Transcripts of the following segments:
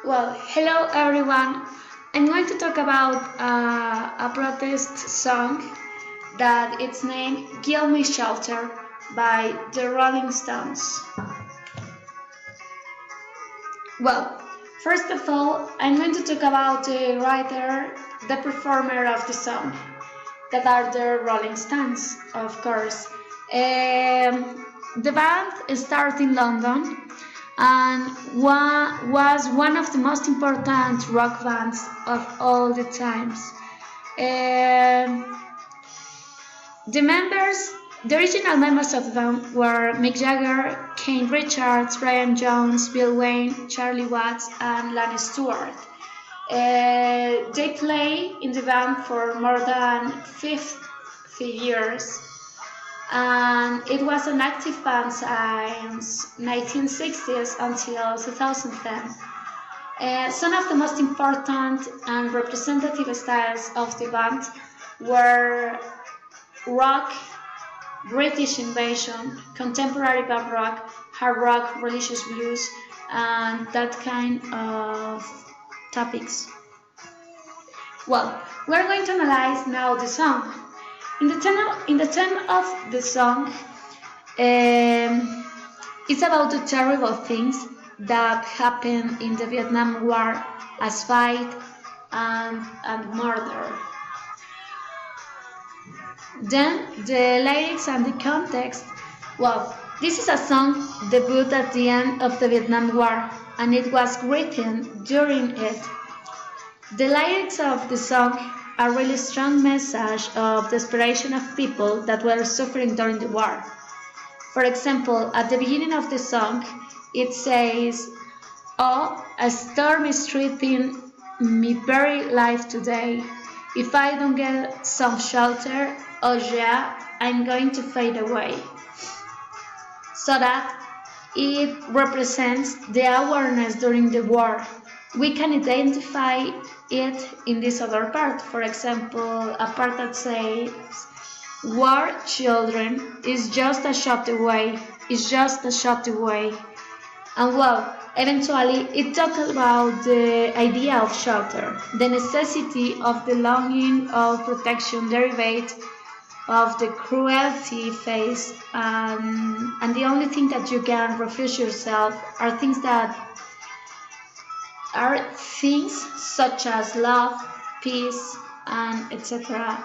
Well, hello everyone. I'm going to talk about a protest song that it's named Give Me Shelter by the Rolling Stones. Well, first of all, I'm going to talk about the writer, the performer of the song, that are the Rolling Stones, of course. The band started in London and was one of the most important rock bands of all the times. Um, the original members of the band were Mick Jagger, Keith Richards, Brian Jones, Bill Wayne, Charlie Watts, and Lanny Stewart. They play in the band for more than 50 years, and it was an active band since 1960s until 2010. Some of the most important and representative styles of the band were rock, British invasion, contemporary pop rock, hard rock, religious blues, and that kind of topics. Well, we're going to analyze now the song. In the theme of the song, it's about the terrible things that happened in the Vietnam War as fight and murder. Then the lyrics and the context. Well, this is a song debuted at the end of the Vietnam War and it was written during it. The lyrics of the song are a really strong message of desperation of people that were suffering during the war. For example, at the beginning of the song, it says, "Oh, a storm is stripping me very life today. If I don't get some shelter, oh yeah, I'm going to fade away." So that it represents the awareness during the war. We can identify it in this other part. For example, a part that says, "War, children, is just a shot away, is just a shot away." And well, eventually it talks about the idea of shelter, the necessity of the longing of protection derived of the cruelty faced, and the only thing that you can refuse yourself are things such as love, peace, and etc.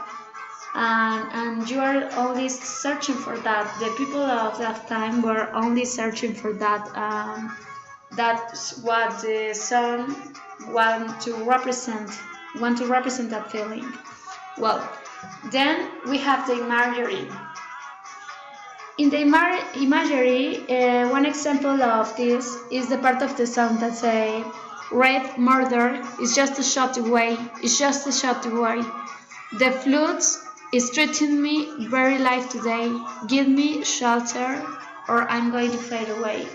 And you are only searching for that. The people of that time were only searching for that. That's what the song want to represent that feeling. Well, then we have the imagery. In the imagery, one example of this is the part of the song that say, "Red murder is just a shot away, it's just a shot away. The floods is treating me very life today. Give me shelter or I'm going to fade away."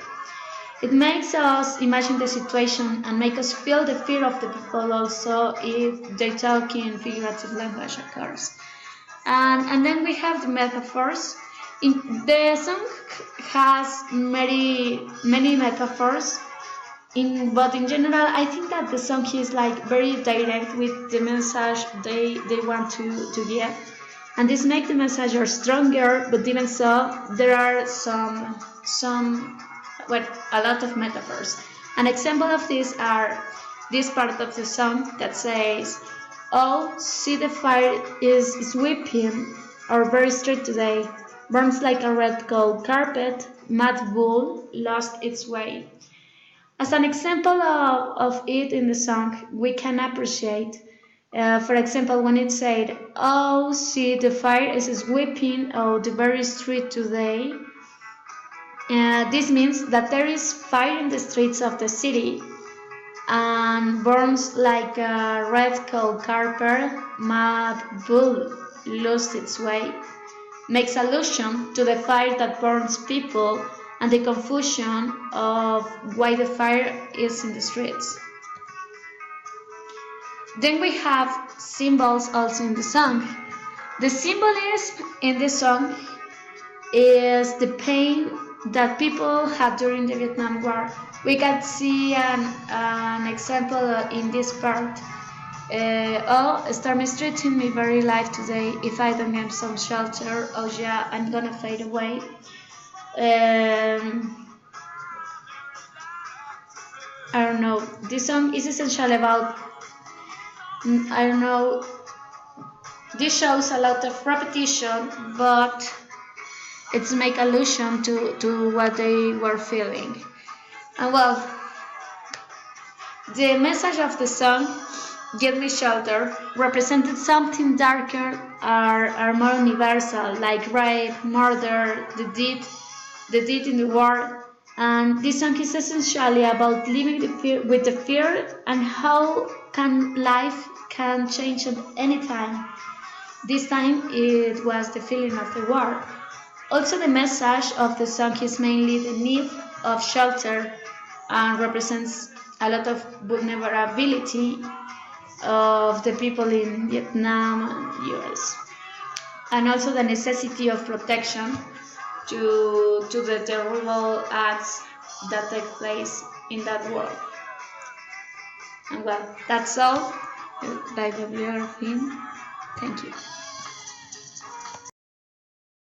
It makes us imagine the situation and make us feel the fear of the people also if they talk in figurative language, of course. And then we have the metaphors. The song has many metaphors. But in general, I think that the song is like very direct with the message they want to give, and this makes the message stronger. But even so, there are a lot of metaphors. An example of these are this part of the song that says, "Oh, see the fire is sweeping our very street today, burns like a red gold carpet, mad bull lost its way." As an example of it in the song, we can appreciate, for example, when it said, "Oh, see the fire is sweeping oh the very street today." This means that there is fire in the streets of the city and burns like a red coal carpet, mad bull lost its way. Makes allusion to the fire that burns people and the confusion of why the fire is in the streets. Then we have symbols also in the song. The symbolism in the song is the pain that people had during the Vietnam War. We can see an example in this part. Oh, storm is treating me very life today. If I don't get some shelter, oh yeah, I'm gonna fade away. I don't know. This song is essentially about, I don't know, this shows a lot of repetition, but it's make allusion to what they were feeling. And well, the message of the song, Get Me Shelter, represented something darker or more universal, like rape, murder, the deed in the war. And this song is essentially about living with the fear and how can life can change at any time. This time it was the feeling of the war. Also, the message of the song is mainly the need of shelter and represents a lot of vulnerability of the people in Vietnam and US, and also the necessity of protection to the terrible acts that take place in that world. And well, that's all. By the thing. Thank you.